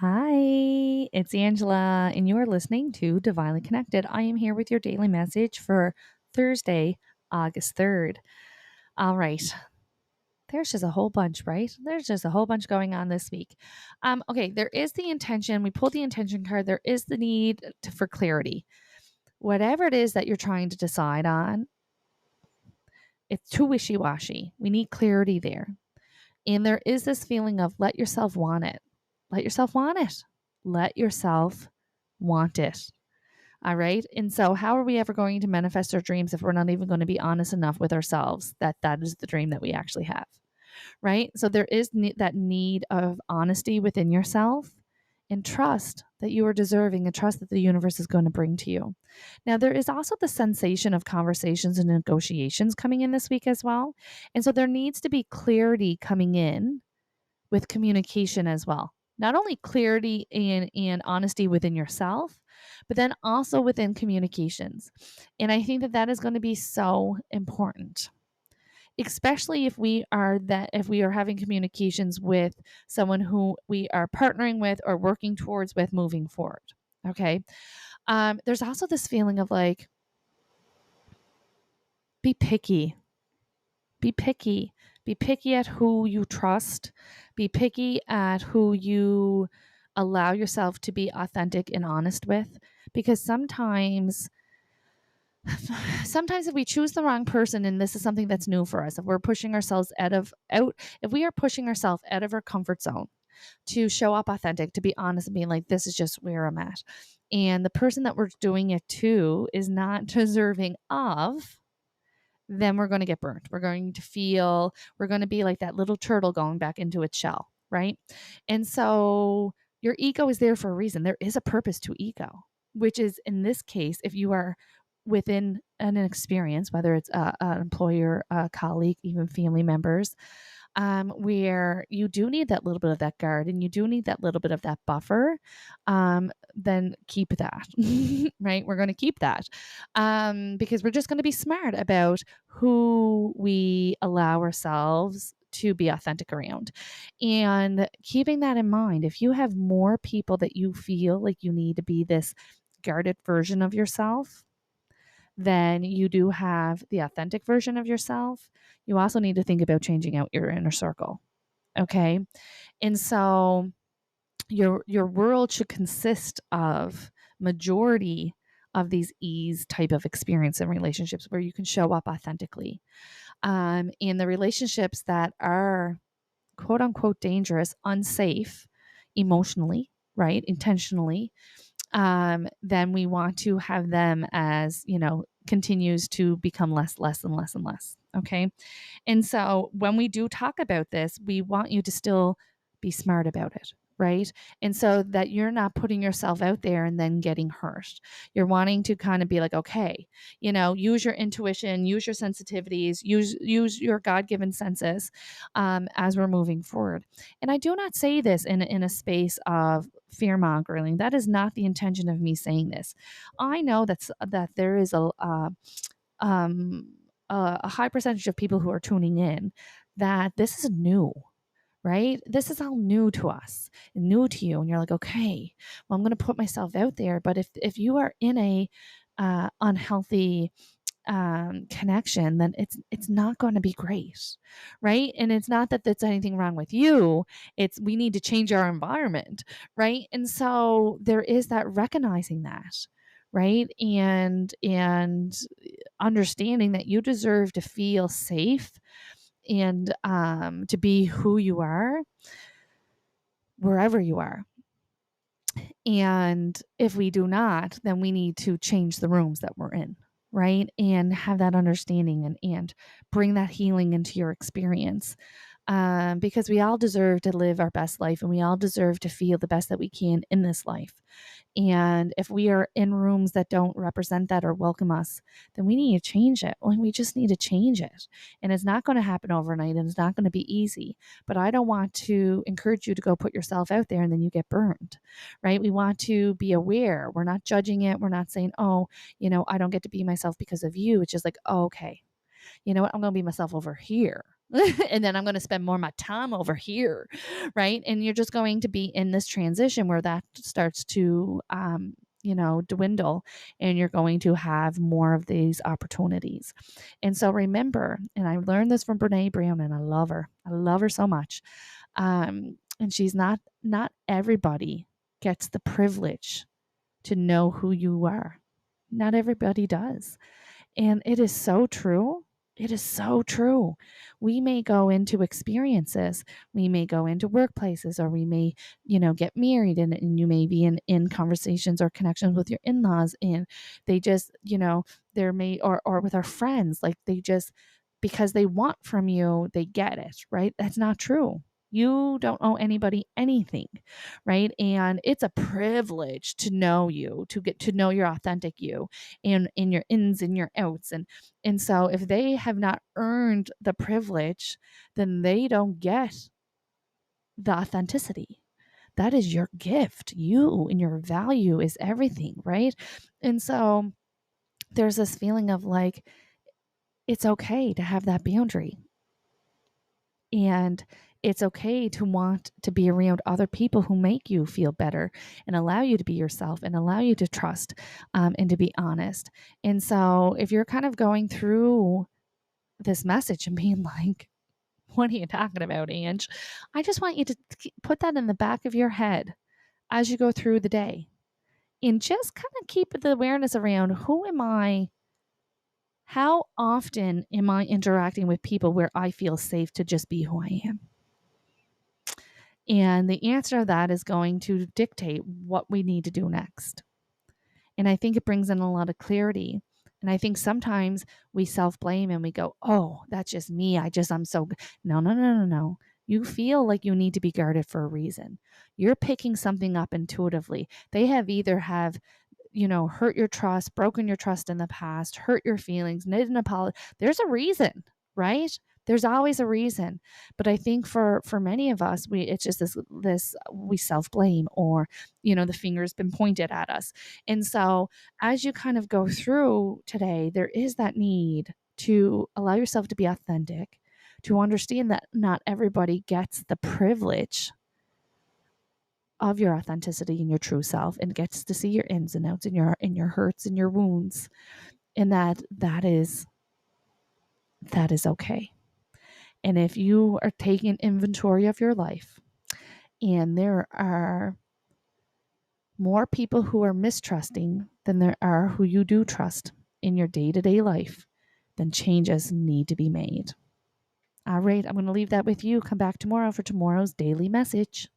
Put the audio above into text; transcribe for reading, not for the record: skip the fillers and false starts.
Hi, it's Angela, and you're listening to Divinely Connected. I am here with your daily message for Thursday, August 3rd. All right, there's just a whole bunch, right? There's just a whole bunch going on this week. Okay, there is the intention. We pulled the intention card. There is the need for clarity. Whatever it is that you're trying to decide on, it's too wishy washy. We need clarity there. And there is this feeling of let yourself want it. Let yourself want it. Let yourself want it. All right. And so, how are we ever going to manifest our dreams if we're not even going to be honest enough with ourselves that that is the dream that we actually have? Right. So, there is that need of honesty within yourself and trust that you are deserving and trust that the universe is going to bring to you. Now, there is also the sensation of conversations and negotiations coming in this week as well. And so, there needs to be clarity coming in with communication as well. Not only clarity and honesty within yourself, but then also within communications. And I think that that is going to be so important, especially if we are having communications with someone who we are partnering with or working towards with moving forward. Okay. There's also this feeling of like, be picky. Be picky. Be picky at who you trust. Be picky at who you allow yourself to be authentic and honest with. Because sometimes if we choose the wrong person, and this is something that's new for us, if we're pushing ourselves if we are pushing ourselves out of our comfort zone to show up authentic, to be honest and being like, this is just where I'm at. And the person that we're doing it to is not deserving of, then we're going to get burnt. We're going to be like that little turtle going back into its shell, right? And so your ego is there for a reason. There is a purpose to ego, which is in this case, if you are within an experience, whether it's an employer, a colleague, even family members, where you do need that little bit of that guard and you do need that little bit of that buffer, then keep that, right? We're going to keep that because we're just going to be smart about who we allow ourselves to be authentic around. And keeping that in mind, if you have more people that you feel like you need to be this guarded version of yourself, then you do have the authentic version of yourself. You also need to think about changing out your inner circle. Okay. And so your world should consist of majority of these ease type of experience and relationships where you can show up authentically. And the relationships that are quote unquote dangerous, unsafe emotionally, right? Intentionally, then we want to have them as, continues to become less and less and less. Okay. And so when we do talk about this, we want you to still be smart about it. Right. And so that you're not putting yourself out there and then getting hurt. You're wanting to kind of be like, okay, use your intuition, use your sensitivities, use your God given senses as we're moving forward. And I do not say this in a space of fear mongering. That is not the intention of me saying this. I know that there is um, a high percentage of people who are tuning in that this is new, right? This is all new to us, new to you, and you're like, okay, well, I'm going to put myself out there. But if you are in a unhealthy connection, then it's not going to be great, right? And it's not that that's anything wrong with you. It's we need to change our environment, right? And so there is that recognizing that, right? And understanding that you deserve to feel safe and to be who you are wherever you are. And if we do not, then we need to change the rooms that we're in, right? And have that understanding and bring that healing into your experience. Because we all deserve to live our best life and we all deserve to feel the best that we can in this life. And if we are in rooms that don't represent that or welcome us, then we need to change it. Well, we just need to change it. And it's not going to happen overnight and it's not going to be easy. But I don't want to encourage you to go put yourself out there and then you get burned, right? We want to be aware. We're not judging it. We're not saying, oh, I don't get to be myself because of you. It's just like, oh, okay, you know what? I'm going to be myself over here. and then I'm going to spend more of my time over here, right? And you're just going to be in this transition where that starts to, dwindle, and you're going to have more of these opportunities. And so remember, and I learned this from Brene Brown, and I love her. I love her so much. And she's not everybody gets the privilege to know who you are. Not everybody does. And it is so true. It is so true. We may go into experiences, we may go into workplaces, or we may, get married, and you may be in conversations or connections with your in-laws, and they just, there may, or with our friends, like they just, because they want from you, they get it, right? That's not true. You don't owe anybody anything, right? And it's a privilege to know you, to get to know your authentic you, and in your ins and your outs. And so if they have not earned the privilege, then they don't get the authenticity. That is your gift. You and your value is everything, right? And so there's this feeling of like, it's okay to have that boundary. And it's okay to want to be around other people who make you feel better and allow you to be yourself and allow you to trust, and to be honest. And so if you're kind of going through this message and being like, what are you talking about, Ange? I just want you to put that in the back of your head as you go through the day, and just kind of keep the awareness around, who am I? How often am I interacting with people where I feel safe to just be who I am? And the answer to that is going to dictate what we need to do next. And I think it brings in a lot of clarity. And I think sometimes we self-blame and we go, oh, that's just me. I'm so good. No, no, no, no, no. You feel like you need to be guarded for a reason. You're picking something up intuitively. They have either hurt your trust, broken your trust in the past, hurt your feelings, didn't apologize. There's a reason, right? There's always a reason. But I think for many of us, it's just this we self-blame, or the finger's been pointed at us. And so as you kind of go through today, there is that need to allow yourself to be authentic, to understand that not everybody gets the privilege of your authenticity and your true self, and gets to see your ins and outs, and your hurts and your wounds, and that is okay. And if you are taking inventory of your life, and there are more people who are mistrusting than there are who you do trust in your day-to-day life, then changes need to be made. All right, I'm going to leave that with you. Come back tomorrow for tomorrow's daily message.